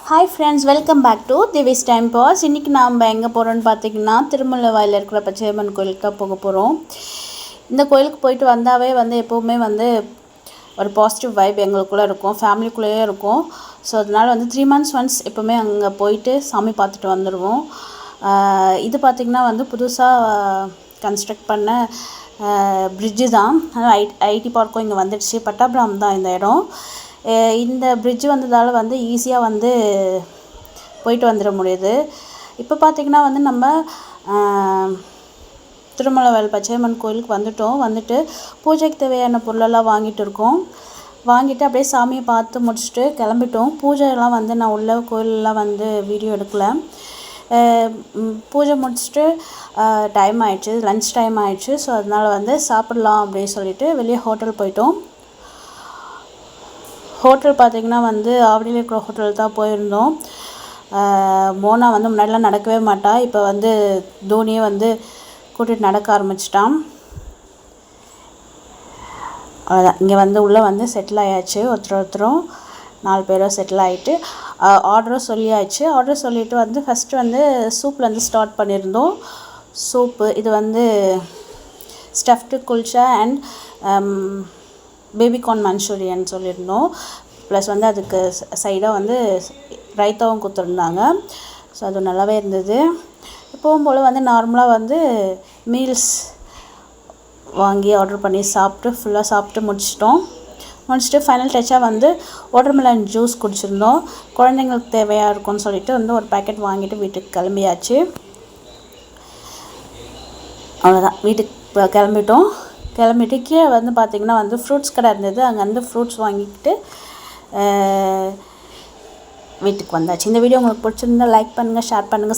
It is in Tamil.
Hi friends, welcome back to Divi's time pass. இன்றைக்கி நாம் எங்கே போகிறோன்னு பார்த்தீங்கன்னா, திருமலவாயில் இருக்கிற பச்சையம்மன் கோயிலுக்கு போக போகிறோம். இந்த கோயிலுக்கு போயிட்டு வந்தாவே எப்போவுமே ஒரு பாசிட்டிவ் வைப் எங்களுக்குள்ளே இருக்கும், ஃபேமிலிக்குள்ளேயே இருக்கும். ஸோ அதனால் 3 months ஒன்ஸ் எப்போவுமே அங்கே போயிட்டு சாமி பார்த்துட்டு வந்துடுவோம். இது பார்த்திங்கன்னா புதுசாக கன்ஸ்ட்ரக்ட் பண்ண பிரிட்ஜு தான். ஐடி பார்க்கும் இங்கே வந்துடுச்சு. பட்டாபிராம் தான் இந்த இடம். இந்த பிரிட்ஜ் வந்ததால் ஈஸியாக போயிட்டு வந்துட முடியுது. இப்போ பார்த்திங்கன்னா நம்ம திருமலவாயில் பச்சையம்மன் கோயிலுக்கு வந்துட்டு பூஜைக்கு தேவையான பொருளெல்லாம் வாங்கிட்டு இருக்கோம். வாங்கிட்டு அப்படியே சாமியை பார்த்து முடிச்சுட்டு கிளம்பிட்டோம். பூஜையெல்லாம் நான் உள்ள கோயிலெலாம் வீடியோ எடுக்கலை. பூஜை முடிச்சுட்டு டைம் ஆயிடுச்சு, லன்ச் டைம் ஆயிடுச்சு. ஸோ அதனால் சாப்பிட்லாம் அப்படின்னு சொல்லிட்டு வெளியே ஹோட்டல் போயிட்டோம். ஹோட்டல் பார்த்திங்கன்னா ஆவடியில் இருக்கிற ஹோட்டல் தான் போயிருந்தோம். மோனா முன்னாடிலாம் நடக்கவே மாட்டா. இப்போ தோனியே கூட்டிகிட்டு நடக்க ஆரம்பிச்சிட்டான். அவ்வளோதான். இங்கே உள்ளே செட்டில் ஆயாச்சு. ஒருத்தரும் 4 பேரும் செட்டில் ஆகிட்டு ஆர்டரும் சொல்லியாச்சு. ஆர்டர் சொல்லிவிட்டு ஃபஸ்ட்டு சூப்பில் ஸ்டார்ட் பண்ணியிருந்தோம். சூப்பு இது stuffed kulcha and baby corn Manchurian சொல்லியிருந்தோம். ப்ளஸ் அதுக்கு சைடாக ரைத்தாவும் கொடுத்துருந்தாங்க. ஸோ அது நல்லாவே இருந்தது. எப்பவும் போல் நார்மலாக மீல்ஸ் வாங்கி ஆர்டர் பண்ணி ஃபுல்லாக சாப்பிட்டு முடிச்சுட்டு ஃபைனல் டச்சாக வாட்டர்மெலன் ஜூஸ் குடிச்சிருந்தோம். குழந்தைங்களுக்கு தேவையாக இருக்கும்னு சொல்லிட்டு ஒரு பேக்கெட் வாங்கிட்டு வீட்டுக்கு கிளம்பியாச்சு. அவ்வளோதான், வீட்டுக்கு கிளம்பிட்டு கீழே பார்த்திங்கன்னா ஃப்ரூட்ஸ் கடை இருந்தது. அங்கே ஃப்ரூட்ஸ் வாங்கிக்கிட்டு வீட்டுக்கு வந்தாச்சு. இந்த வீடியோ உங்களுக்கு பிடிச்சிருந்தா லைக் பண்ணுங்கள், ஷேர் பண்ணுங்கள்.